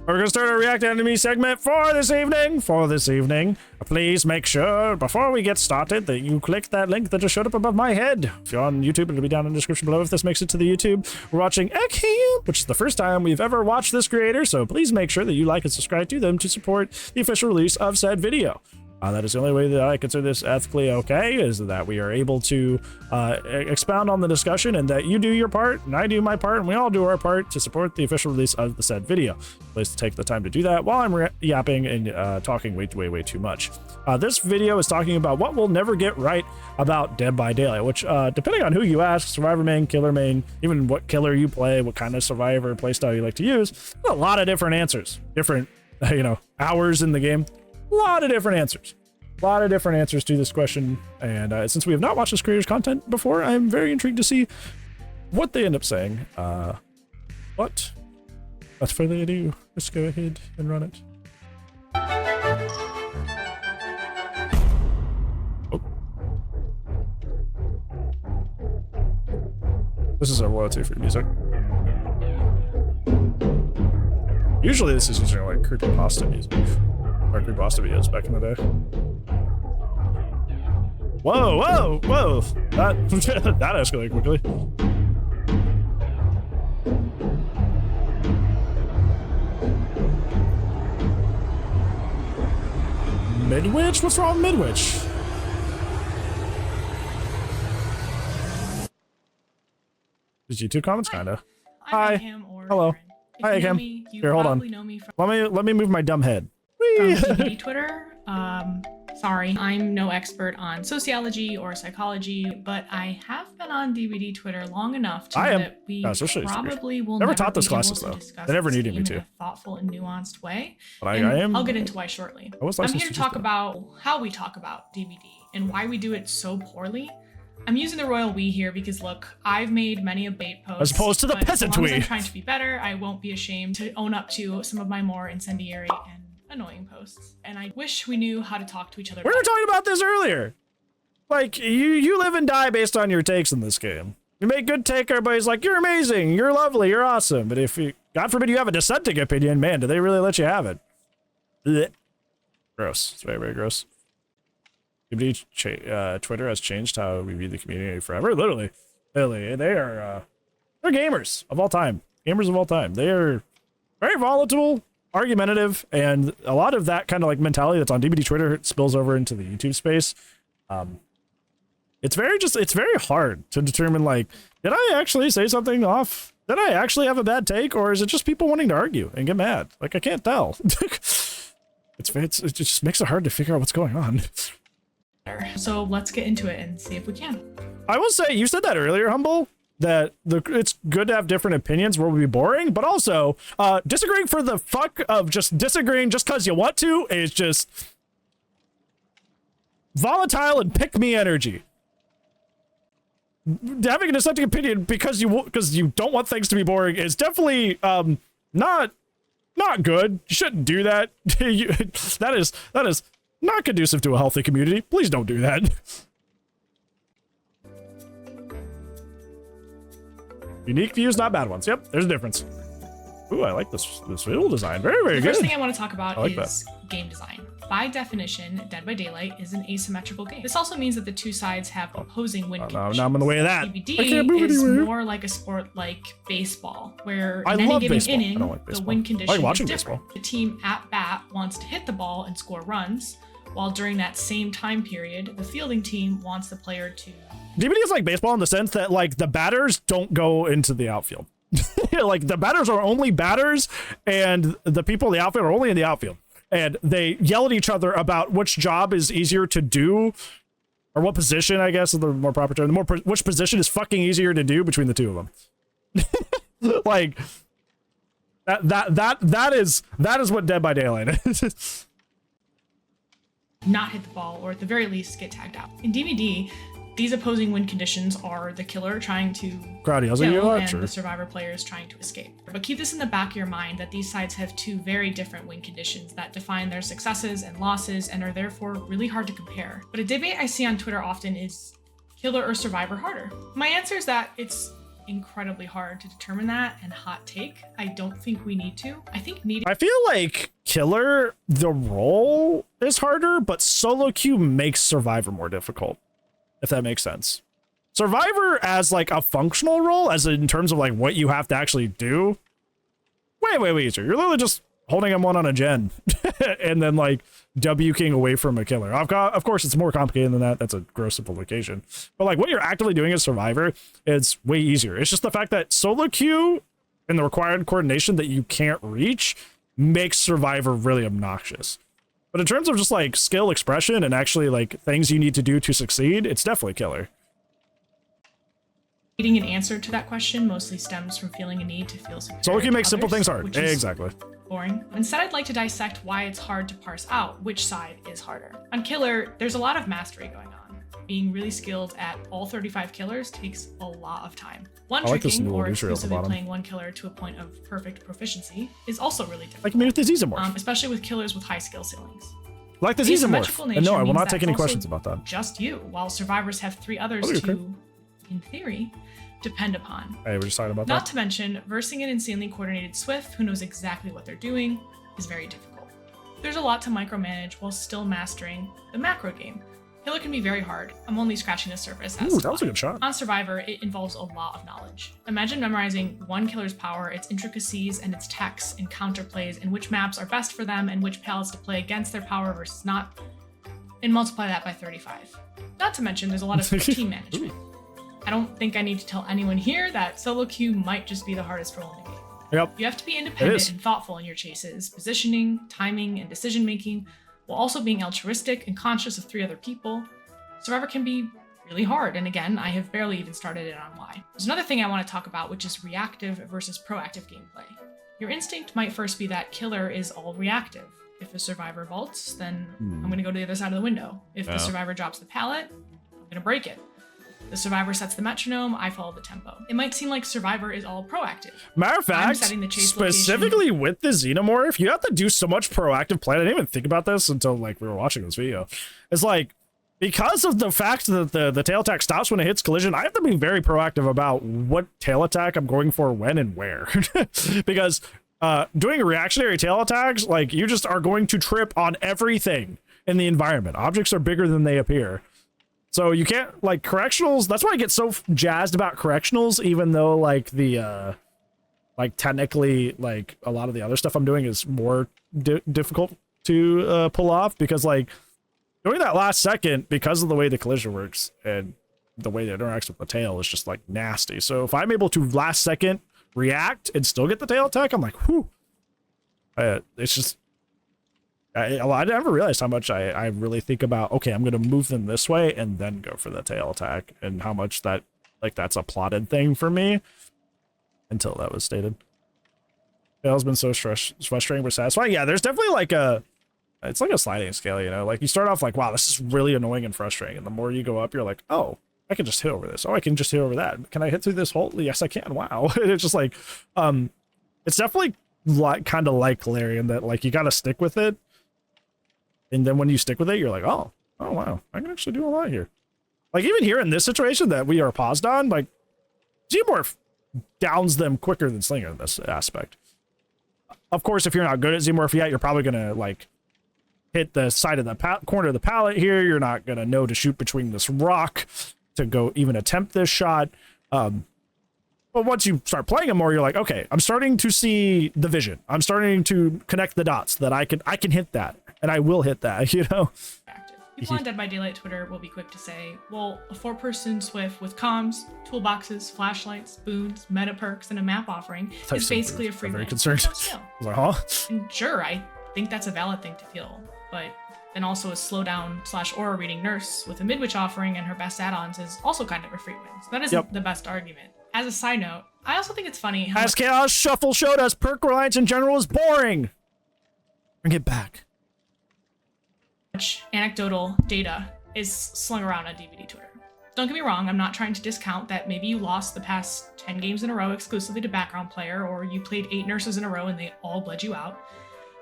We're gonna start our React Enemy segment for this evening. Please make sure before we get started that you click that link that just showed up above my head. If you're on YouTube, it'll be down in the description below if this makes it to the YouTube. We're watching Eggham, which is the first time we've ever watched this creator, so please make sure that you like and subscribe to them to support the official release of said video. That is the only way that I consider this ethically okay, is that we are able to expound on the discussion and that you do your part and I do my part and we all do our part to support the official release of the said video. Please take the time to do that while I'm yapping and talking way too much. This video is talking about what we'll never get right about Dead by Daylight, which depending on who you ask, survivor main, killer main, even what killer you play, what kind of survivor playstyle you like to use, a lot of different answers, different hours in the game. A lot of different answers to this question, and since we have not watched this creator's content before, I'm very intrigued to see what they end up saying. But without further ado, let's go ahead and run it. Oh. This is our royalty-free music. Usually this is using like creepypasta music. Or creepypasta videos back in the day. Whoa! That escalated quickly. Midwich? What's wrong with Midwich? Did you two comments? Kinda. Hi. Hello. Hi, Eggham. Here, hold on. Let me move my dumb head. From DBD Twitter. Sorry, I'm no expert on sociology or psychology, but I have been on DBD Twitter long enough to know that we probably will never taught those classes though. They never needed me to. In a thoughtful and nuanced way. But I'll get into why shortly. I'm here to talk about how we talk about DBD and why we do it so poorly. I'm using the royal we here because look, I've made many a bait post. As opposed to the peasant we. I'm trying to be better. I won't be ashamed to own up to some of my more incendiary and annoying posts, and I wish we knew how to talk to each other. We were talking about this earlier. Like, you live and die based on your takes in this game. You make good take, everybody's like, you're amazing, you're lovely, you're awesome. But if you, God forbid you have a dissenting opinion, man, do they really let you have it? Blech. Gross. It's very gross. DBD Twitter has changed how we view the community forever. Literally. They are, they're gamers of all time. Gamers of all time. They are very volatile, argumentative, and a lot of that kind of like mentality that's on DBD Twitter spills over into the YouTube space. It's very hard to determine, like, did I actually say something off? Did I actually have a bad take, or is it just people wanting to argue and get mad? Like, I can't tell. It just makes it hard to figure out what's going on. So let's get into it and see if we can. I will say, you said that earlier, Humble, that it's good to have different opinions where it would be boring, but also disagreeing for the fuck of just disagreeing just because you want to is just volatile and pick-me energy. Having a dissenting opinion because you don't want things to be boring is definitely not good. You shouldn't do that. That is not conducive to a healthy community. Please don't do that. Unique views, not bad ones. Yep, there's a difference. Ooh, I like this visual design. Very good. The first thing I want to talk about is game design. By definition, Dead by Daylight is an asymmetrical game. This also means that the two sides have opposing win conditions. Now I'm in the way of that. DBD is more like a sport like baseball, where in any given inning, the win condition is different. The team at bat wants to hit the ball and score runs, while during that same time period, the fielding team wants the player to... DBD is like baseball in the sense that, like, the batters don't go into the outfield. Like, the batters are only batters, and the people in the outfield are only in the outfield. And they yell at each other about which job is easier to do, or what position, I guess, is the more proper term. Which position is fucking easier to do between the two of them. Like, that is what Dead by Daylight is. Not hit the ball, or at the very least get tagged out. In DBD, these opposing win conditions are the killer trying to kill and the survivor players trying to escape. But keep this in the back of your mind that these sides have two very different win conditions that define their successes and losses and are therefore really hard to compare. But a debate I see on Twitter often is killer or survivor harder? My answer is that it's incredibly hard to determine that, and hot take, I don't think we need to. I feel like Killer, the role is harder, but solo queue makes Survivor more difficult, if that makes sense. Survivor as like a functional role, as in terms of like what you have to actually do, way easier. You're literally just holding M1 on a gen and then like W king away from a killer. Of course, it's more complicated than that. That's a gross simplification. But like what you're actively doing as Survivor, it's way easier. It's just the fact that solo queue and the required coordination that you can't reach makes Survivor really obnoxious. But in terms of just like skill expression and actually like things you need to do to succeed, it's definitely Killer. Needing an answer to that question mostly stems from feeling a need to feel superior. Solo queue makes simple things hard. Exactly. Boring. Instead, I'd like to dissect why it's hard to parse out which side is harder. On Killer, there's a lot of mastery going on. Being really skilled at all 35 killers takes a lot of time. One tricking or exclusively playing one killer to a point of perfect proficiency is also really difficult. Like me with the Xenomorph. Especially with killers with high skill ceilings. Like the Xenomorph. And no, I will not take any questions about that. Just you, while survivors have 3 others to, in theory, depend upon. Hey, we're just talking about that. Not to mention, versing an insanely coordinated Swift who knows exactly what they're doing is very difficult. There's a lot to micromanage while still mastering the macro game. Killer can be very hard. I'm only scratching the surface. Ooh, that was a good shot. On Survivor, it involves a lot of knowledge. Imagine memorizing one killer's power, its intricacies, and its techs and counterplays, and which maps are best for them and which palettes to play against their power versus not, and multiply that by 35. Not to mention, there's a lot of team management. I don't think I need to tell anyone here that solo queue might just be the hardest role in the game. Yep. You have to be independent and thoughtful in your chases, positioning, timing, and decision making, while also being altruistic and conscious of 3 other people. Survivor can be really hard, and again, I have barely even started it on why. There's another thing I want to talk about, which is reactive versus proactive gameplay. Your instinct might first be that Killer is all reactive. If a survivor vaults, then I'm going to go to the other side of the window. If the survivor drops the pallet, I'm going to break it. The survivor sets the metronome, I follow the tempo. It might seem like Survivor is all proactive. Matter of fact, specifically with the Xenomorph, you have to do so much proactive play. I didn't even think about this until like we were watching this video. It's like, because of the fact that the tail attack stops when it hits collision, I have to be very proactive about what tail attack I'm going for when and where. Because doing reactionary tail attacks, like you just are going to trip on everything in the environment. Objects are bigger than they appear. So you can't, like, correctionals, that's why I get so jazzed about correctionals, even though, like, the, like, technically, like, a lot of the other stuff I'm doing is more difficult to pull off, because, like, doing that last second, because of the way the collision works, and the way it interacts with the tail is just, like, nasty. So if I'm able to last second react and still get the tail attack, I'm like, whew. It's just... I never realized how much I really think about, okay, I'm going to move them this way and then go for the tail attack, and how much that, like, that's a plotted thing for me until that was stated. It's been so frustrating but satisfying. Yeah, there's definitely like it's like a sliding scale, you know, like you start off like, wow, this is really annoying and frustrating. And the more you go up, you're like, oh, I can just hit over this. Oh, I can just hit over that. Can I hit through this hole? Yes, I can. Wow. And it's just like, it's definitely like kind of like Galarian that like, you got to stick with it. And then when you stick with it, you're like, oh wow, I can actually do a lot here. Like even here in this situation that we are paused on, like Xenomorph downs them quicker than Slinger in this aspect. Of course, if you're not good at Xenomorph yet, you're probably gonna like hit the side of the corner of the pallet here. You're not gonna know to shoot between this rock to go even attempt this shot. But once you start playing them more, you're like, okay, I'm starting to see the vision. I'm starting to connect the dots that I can hit that. And I will hit that, you know? People on Dead by Daylight Twitter will be quick to say, well, a 4-person Swift with comms, toolboxes, flashlights, boons, meta perks, and a map offering is basically a free win. Very concerned. No skill. I was like, huh? And sure, I think that's a valid thing to feel, but then also a slowdown / aura reading nurse with a midwitch offering and her best add-ons is also kind of a free win. So that isn't the best argument. As a side note, I also think it's funny how as Chaos Shuffle showed us, perk reliance in general is boring. Bring it back. Anecdotal data is slung around on DBD Twitter. Don't get me wrong, I'm not trying to discount that maybe you lost the past 10 games in a row exclusively to background player, or you played 8 nurses in a row and they all bled you out.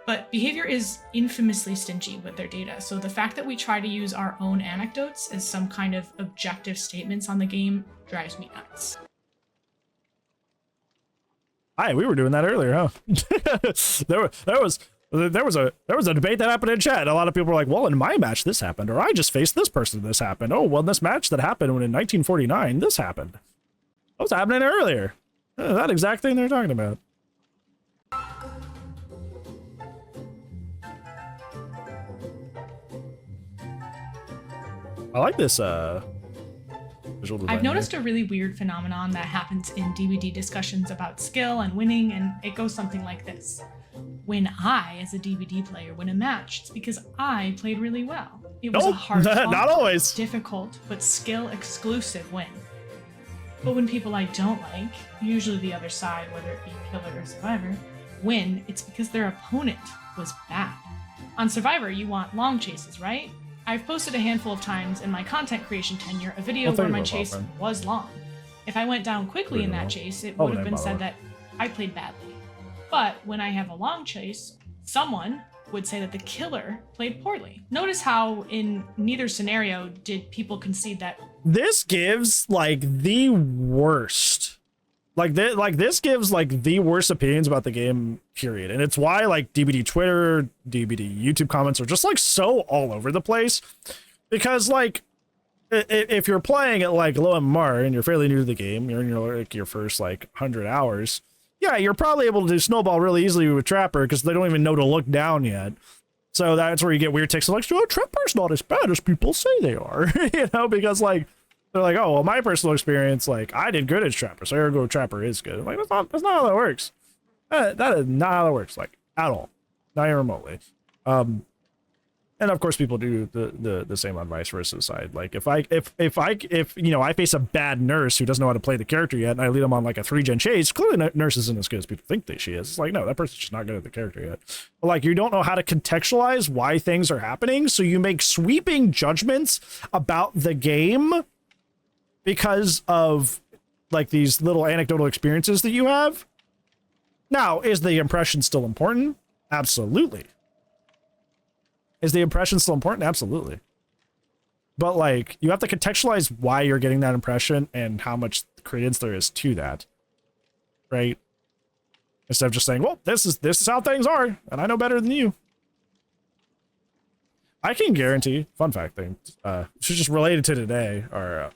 But behavior is infamously stingy with their data, so the fact that we try to use our own anecdotes as some kind of objective statements on the game drives me nuts. We were doing that earlier, huh? there was a debate that happened in chat. A lot of people were like, well, in my match this happened, or I just faced this person, this happened. Oh, well, in this match that happened when in 1949 this happened. That was happening earlier. That exact thing they're talking about. I like this visual design. I've noticed a really weird phenomenon that happens in DBD discussions about skill and winning, and it goes something like this. When I, as a DBD player, win a match, it's because I played really well. It was a hard, not always difficult, but skill exclusive win. But when people I don't like, usually the other side, whether it be killer or survivor, win, it's because their opponent was bad. On Survivor, you want long chases, right? I've posted a handful of times in my content creation tenure a video where my chase was long. If I went down quickly in that chase, it would have been said that I played badly. But when I have a long chase, someone would say that the killer played poorly. Notice how in neither scenario did people concede that. This gives like the worst. This gives like the worst opinions about the game, period. And it's why like DBD Twitter, DBD YouTube comments are just like so all over the place. Because like if you're playing at like low MMR and you're fairly new to the game, you're in your first like 100 hours, yeah, you're probably able to do snowball really easily with Trapper because they don't even know to look down yet. So that's where you get weird takes like, oh, Trapper's not as bad as people say they are, you know, because like they're like, oh, well, my personal experience, like I did good at Trapper, so ergo Trapper is good. Like that's not how that works. That is not how that works, like at all, not even remotely. And of course, people do the same on vice versa side. Like if you know I face a bad nurse who doesn't know how to play the character yet, and I lead them on like a 3-gen chase, clearly nurse isn't as good as people think that she is. It's like no, that person's just not good at the character yet. But like you don't know how to contextualize why things are happening, so you make sweeping judgments about the game because of like these little anecdotal experiences that you have. Now, is the impression still important? Absolutely. Is the impression still important? Absolutely. But like, you have to contextualize why you're getting that impression and how much credence there is to that, right? Instead of just saying, well, this is how things are, and I know better than you. I can guarantee, fun fact thing, it's just related to today, or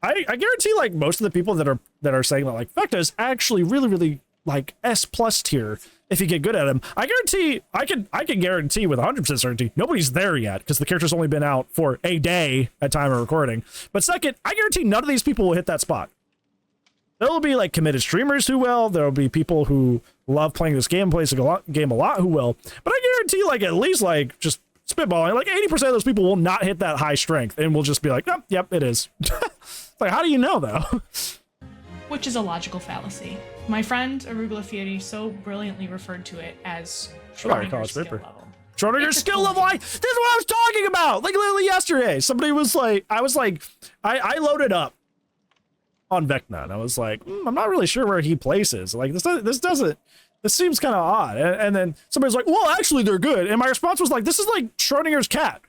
I guarantee like most of the people that are saying that like Vecta is actually really like S+ tier if you get good at him. I can guarantee with 100% certainty nobody's there yet because the character's only been out for a day at time of recording. But second, I guarantee none of these people will hit that spot. There'll be like committed streamers who will. There'll be people who love playing this game, plays the game a lot who will. But I guarantee like at least like just spitballing, like 80% of those people will not hit that high strength and will just be like, oh, yep, it is. Like, how do you know though? Which is a logical fallacy. My friend Arugula Fieri so brilliantly referred to it as Schrodinger's skill level. Schrodinger's skill level. This is what I was talking about. Like literally yesterday, somebody was like, I loaded up on Vecna, and I was like, I'm not really sure where he places. Like this seems kind of odd. And then somebody's like, well, actually they're good. And my response was like, this is like Schrodinger's cat.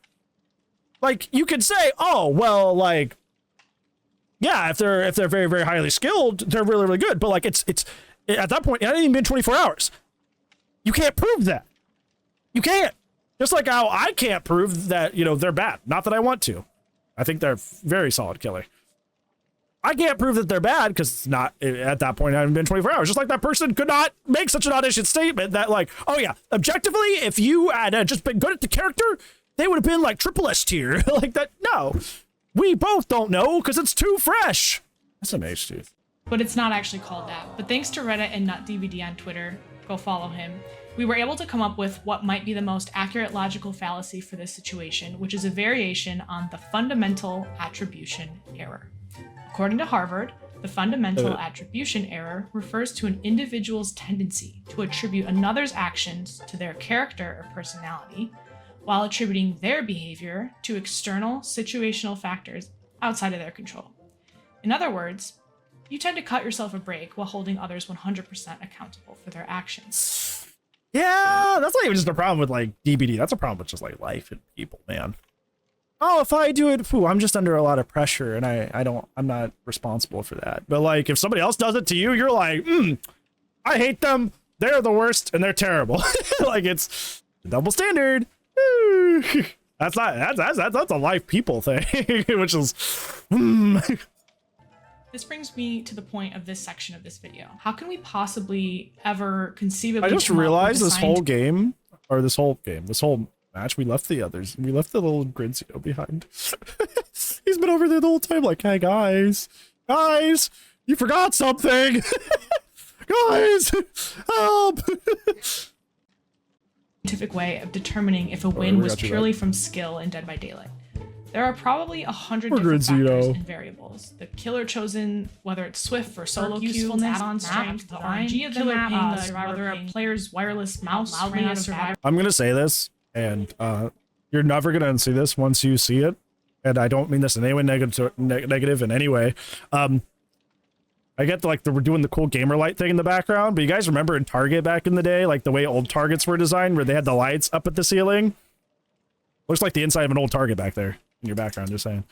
Like you could say, oh, well, like, yeah, if they're very, very highly skilled, they're really, really good. But like it's at that point, it hadn't even been 24 hours. You can't prove that. You can't. Just like how I can't prove that, you know, they're bad. Not that I want to. I think they're very solid killer. I can't prove that they're bad because it's not at that point. It hadn't been 24 hours. Just like that person could not make such an audacious statement that like, oh yeah, objectively, if you had just been good at the character, they would have been like triple S tier. Like that. No. We both don't know because it's too fresh. That's amazing, dude. But it's not actually called that. But thanks to Reddit and NutDBD on Twitter, go follow him, we were able to come up with what might be the most accurate logical fallacy for this situation, which is a variation on the fundamental attribution error. According to Harvard, the fundamental attribution error refers to an individual's tendency to attribute another's actions to their character or personality, while attributing their behavior to external situational factors outside of their control. In other words, you tend to cut yourself a break while holding others 100% accountable for their actions. Yeah, that's not even just a problem with like DBD. That's a problem with just like life and people, man. Oh, if I do it, I'm just under a lot of pressure and I'm not responsible for that. But like if somebody else does it to you, you're like, I hate them. They're the worst and they're terrible. Like, it's a double standard. That's a life people thing, which is. This brings me to the point of this section of this video. How can we possibly ever conceivably? I just realized this whole game, or this whole match, we left the others. We left the little Grinzio behind. He's been over there the whole time, like, hey guys, you forgot something. Guys, help. Scientific way of determining if a win was purely from skill in Dead by Daylight. There are probably 100 different factors and variables. The killer chosen, whether it's Swift or solo usefulness, add-on strength, the RNG of the map, whether a player's wireless mouse ran out of battery. I'm gonna say this, and you're never gonna unsee this once you see it, and I don't mean this in any way negative in any way. I get like we're doing the cool gamer light thing in the background, but you guys remember in Target back in the day, like the way old Targets were designed, where they had the lights up at the ceiling? Looks like the inside of an old Target back there in your background, just saying.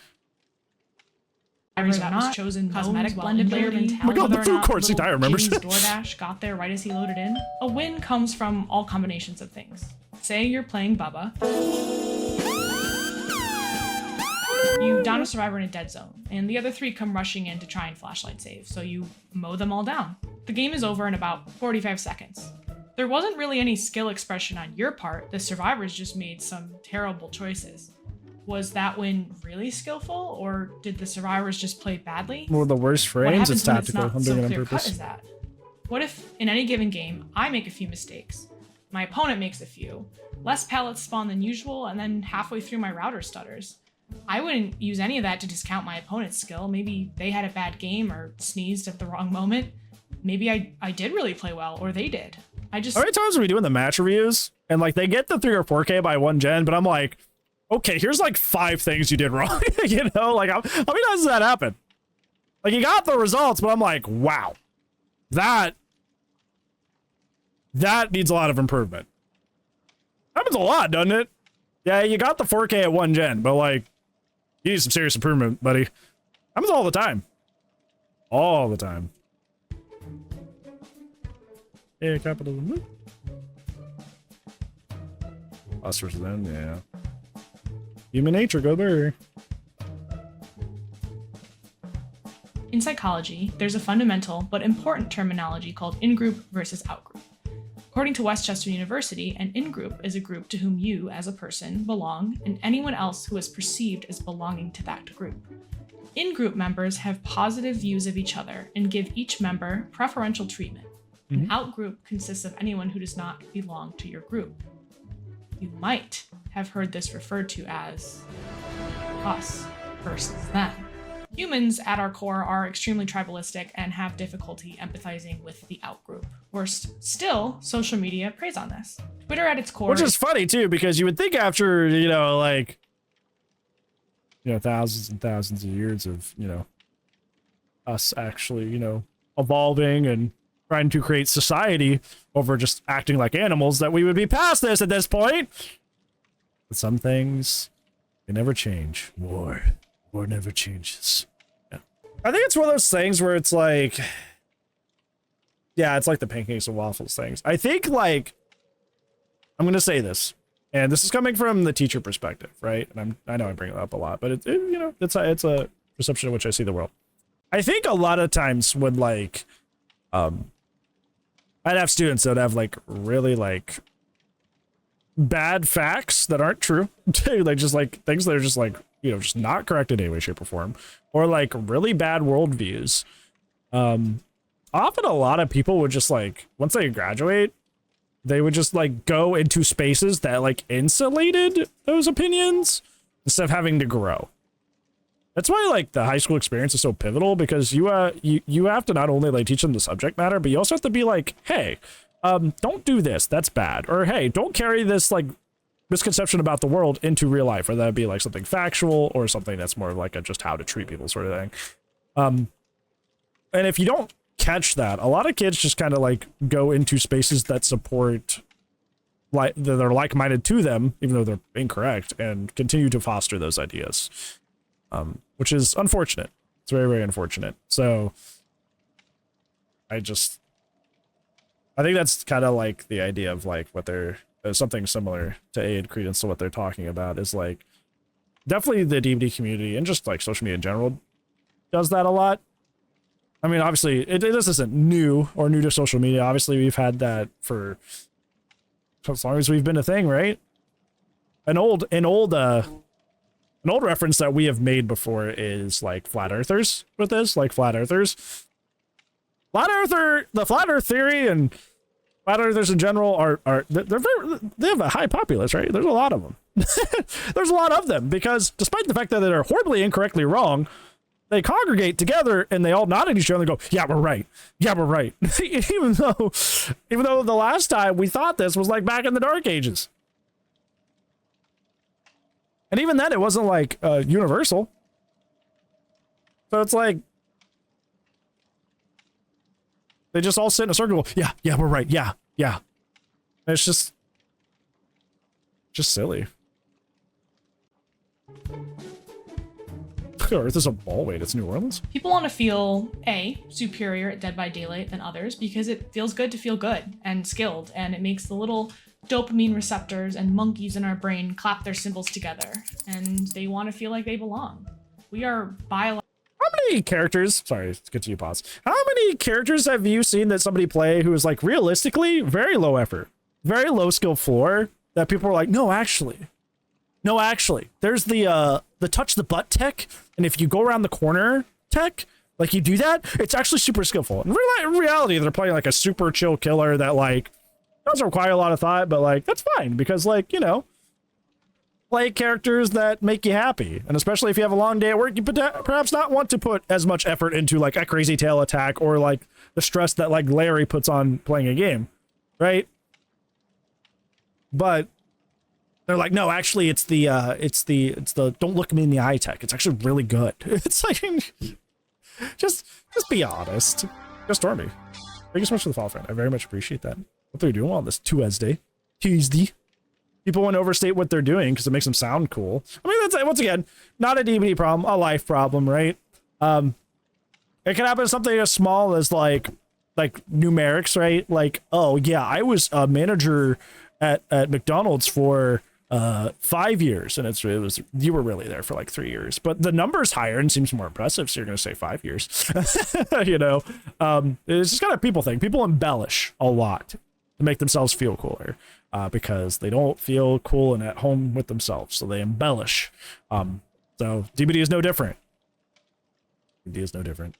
That was chosen cosmetic blended layer mentality. Oh my god, the food court seat, I remember. DoorDash got there right as he loaded in. A win comes from all combinations of things. Say you're playing Bubba. You down a survivor in a dead zone, and the other 3 come rushing in to try and flashlight save, so you mow them all down. The game is over in about 45 seconds. There wasn't really any skill expression on your part, the survivors just made some terrible choices. Was that win really skillful, or did the survivors just play badly? Well, the worst frames, it's tactical. I'm doing it on purpose. Is that? What if, in any given game, I make a few mistakes, my opponent makes a few, less pallets spawn than usual, and then halfway through my router stutters? I wouldn't use any of that to discount my opponent's skill. Maybe they had a bad game or sneezed at the wrong moment. Maybe I did really play well, or they did. How many times are we doing the match reviews, and like they get the 3 or 4K by 1 gen, but I'm like, okay, here's like 5 things you did wrong. You know, like how many times does that happen? Like you got the results, but I'm like, wow, that needs a lot of improvement. Happens a lot, doesn't it? Yeah, you got the 4K at 1 gen, but like, you need some serious improvement, buddy. Happens all the time. All the time. Yeah, capitalism. Us versus them, yeah. Human nature, go there. In psychology, there's a fundamental but important terminology called in-group versus out-group. According to Westchester University, an in-group is a group to whom you, as a person, belong, and anyone else who is perceived as belonging to that group. In-group members have positive views of each other and give each member preferential treatment. An out-group consists of anyone who does not belong to your group. You might have heard this referred to as us versus them. Humans, at our core, are extremely tribalistic and have difficulty empathizing with the out-group. Worse still, social media preys on this. Twitter at its core... Which is funny, too, because you would think after, you know, like, you know, thousands and thousands of years of, you know, us actually, you know, evolving and trying to create society over just acting like animals, that we would be past this at this point. But some things, they never change. War never changes. Yeah. I think it's one of those things where it's like, yeah, it's like the pancakes and waffles things. I think, like, I'm gonna say this, and this is coming from the teacher perspective, right? And I know I bring it up a lot, but you know, it's a perception in which I see the world. I think a lot of times when, like, I'd have students that would have like really like bad facts that aren't true, like just like things that are just like, you know, just not correct in any way, shape, or form, or like really bad worldviews. Often a lot of people would just like, once they graduate, they would just like go into spaces that like insulated those opinions instead of having to grow. That's why like the high school experience is so pivotal, because you have to not only like teach them the subject matter, but you also have to be like, hey, don't do this, that's bad, or hey, don't carry this like misconception about the world into real life, or that'd be like something factual or something that's more like a just how to treat people sort of thing. And if you don't catch that, a lot of kids just kind of like go into spaces that support like that are like-minded to them, even though they're incorrect, and continue to foster those ideas, which is unfortunate. It's very, very unfortunate. So I just, I think that's kind of like the idea of like what they're something similar to aid credence to what they're talking about is like definitely the DBD community and just like social media in general does that a lot. I mean, obviously, this isn't new or new to social media. Obviously, we've had that for as long as we've been a thing, right? An old reference that we have made before is like flat earthers with this, like flat earthers. The flat earth theory and flat earthers in general they have a high populace, right? There's a lot of them. There's a lot of them because despite the fact that they're horribly incorrectly wrong, they congregate together and they all nod at each other and go, yeah, we're right. Yeah, we're right. even though the last time we thought this was like back in the Dark Ages. And even then it wasn't like universal. So it's like they just all sit in a circle. Yeah, we're right. Yeah. And it's just silly. Earth is a ball. Wait, it's New Orleans? People want to feel, A, superior at Dead by Daylight than others because it feels good to feel good and skilled, and it makes the little dopamine receptors and monkeys in our brain clap their cymbals together, and they want to feel like they belong. We are biologically... How many characters... Sorry, let's get to you, pause. How many characters have you seen that somebody play who is, like, realistically very low effort, very low skill floor, that people are like, no, actually, there's the touch the butt tech, and if you go around the corner tech, like you do that, it's actually super skillful. In reality, they're playing like a super chill killer that like doesn't require a lot of thought, but like that's fine because like, you know, play characters that make you happy. And especially if you have a long day at work, you perhaps not want to put as much effort into like a crazy tail attack or like the stress that like Larry puts on playing a game, right? But they're like, no, actually, it's the don't look me in the eye tech. It's actually really good. It's like, just be honest. Just Stormy. Thank you so much for the follow, friend. I very much appreciate that. What they're doing on this Tuesday. People want to overstate what they're doing because it makes them sound cool. I mean, that's once again not a DBD problem, a life problem, right? It can happen to something as small as like numerics, right? Like, oh yeah, I was a manager at McDonald's for 5 years, and it was you were really there for like 3 years, but the number's higher and seems more impressive, so you're gonna say 5 years. You know, it's just kind of people thing. People embellish a lot to make themselves feel cooler because they don't feel cool and at home with themselves, so they embellish. So DBD is no different. DBD is no different.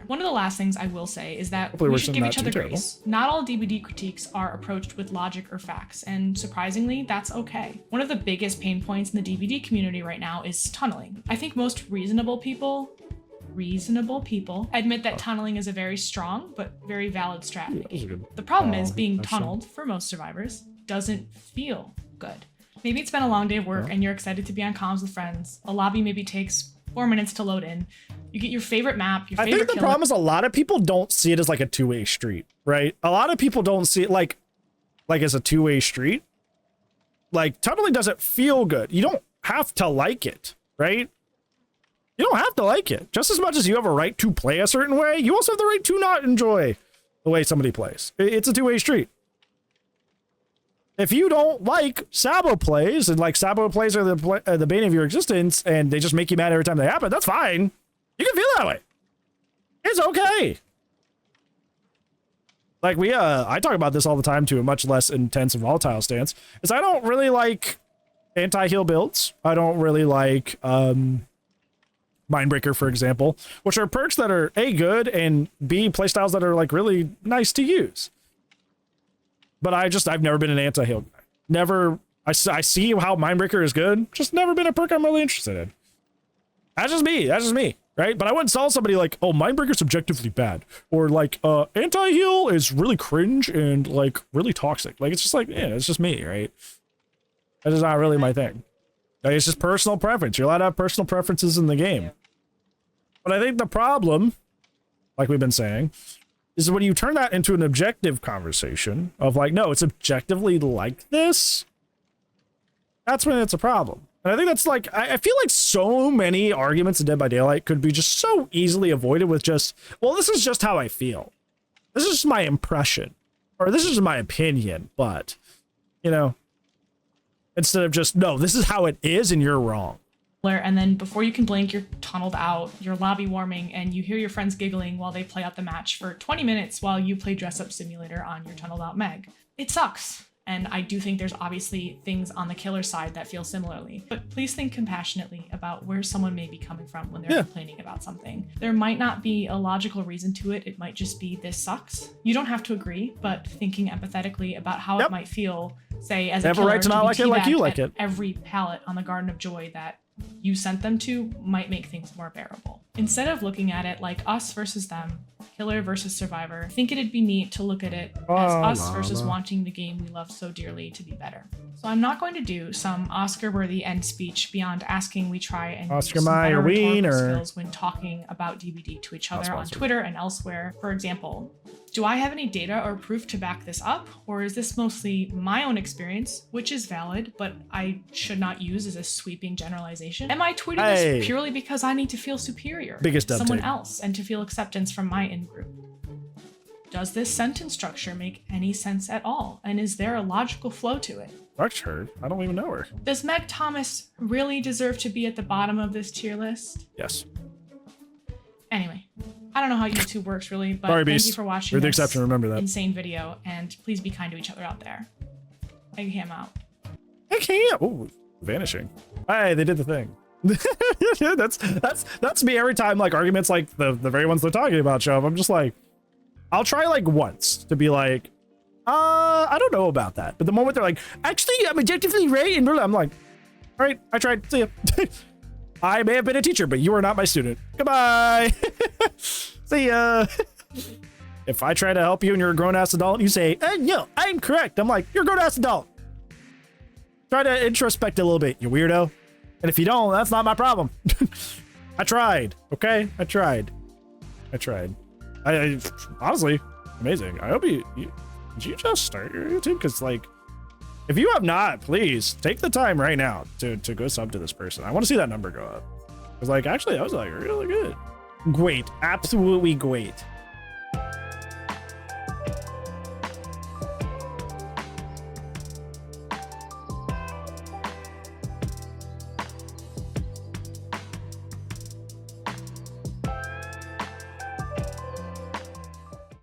One of the last things I will say is that we should give each other grace. Not all DBD critiques are approached with logic or facts, and surprisingly, that's okay. One of the biggest pain points in the DBD community right now is tunneling. I think most reasonable people admit that tunneling is a very strong but very valid strategy. The problem is being tunneled, for most survivors, doesn't feel good. Maybe it's been a long day of work and you're excited to be on comms with friends. A lobby maybe takes 4 minutes to load in. You get your favorite map, your favorite I think the problem is a lot of people don't see it as like a two-way street, right? A lot of people don't see it like as a two-way street. Like, tunneling doesn't feel good. You don't have to like it, right? You don't have to like it. Just as much as you have a right to play a certain way, you also have the right to not enjoy the way somebody plays. It's a two-way street. If you don't like Sabo plays, and like Sabo plays are the bane of your existence, and they just make you mad every time they happen, that's fine. You can feel that way. It's okay. Like I talk about this all the time to a much less intense and volatile stance, is I don't really like anti-heal builds. I don't really like Mindbreaker, for example, which are perks that are A, good, and B, playstyles that are like really nice to use. But I've never been an anti-heal guy. Never. I see how Mindbreaker is good. Just never been a perk I'm really interested in. That's just me. Right? But I wouldn't tell somebody like, oh, Mindbreaker's objectively bad. Or like, anti-heal is really cringe and like really toxic. Like, it's just like, yeah, it's just me, right? That is not really my thing. Like, it's just personal preference. You're allowed to have personal preferences in the game. But I think the problem, like we've been saying, is when you turn that into an objective conversation of like, no, it's objectively like this, that's when it's a problem. And I think that's like, I feel like so many arguments in Dead by Daylight could be just so easily avoided with just, well, this is just how I feel. this is just my impression, or this is just my opinion, but, you know, instead of just, no, this is how it is and you're wrong. And then before you can blink, you're tunneled out, you're lobby warming, and you hear your friends giggling while they play out the match for 20 minutes while you play Dress Up Simulator on your tunneled out Meg. It sucks. And I do think there's obviously things on the killer side that feel similarly, but please think compassionately about where someone may be coming from when they're complaining about something. There might not be a logical reason to it. It might just be, this sucks. You don't have to agree, but thinking empathetically about how it might feel, say, as a killer, right to not like it like you like it. Every pallet on the Garden of Joy that you sent them to might make things more bearable. Instead of looking at it like us versus them, killer versus survivor, I think it'd be neat to look at it as us versus wanting the game we love so dearly to be better. So I'm not going to do some Oscar-worthy end speech beyond asking we try and use some better rhetorical skills when talking about DBD to each other on Twitter and elsewhere. For example, do I have any data or proof to back this up? Or is this mostly my own experience, which is valid, but I should not use as a sweeping generalization? Am I tweeting this purely because I need to feel superior to someone else and to feel acceptance from my in-group? Does this sentence structure make any sense at all? And is there a logical flow to it? Structured? I don't even know her. Does Meg Thomas really deserve to be at the bottom of this tier list? Yes. Anyway, I don't know how YouTube works really, but thank you for watching. You're the exception, remember that. Insane video, and please be kind to each other out there. Eggham out. Eggham! Oh, vanishing. Hey, they did the thing. that's me every time, like, arguments like the very ones they're talking about show up. I'm just like, I'll try like once to be like, I don't know about that. But the moment they're like, actually, I'm objectively right, and I'm like, all right, I tried. See ya. I may have been a teacher, but you are not my student. Goodbye. See ya. If I try to help you and you're a grown-ass adult, you say, no, I'm correct. I'm like, you're a grown-ass adult. Try to introspect a little bit, you weirdo. And if you don't, that's not my problem. I tried, okay? I tried. I honestly, amazing. I hope did you just start your YouTube? Because, like, if you have not, please take the time right now to go sub to this person. I want to see that number go up. Because, like, actually, that was, like, really good. Great. Absolutely great.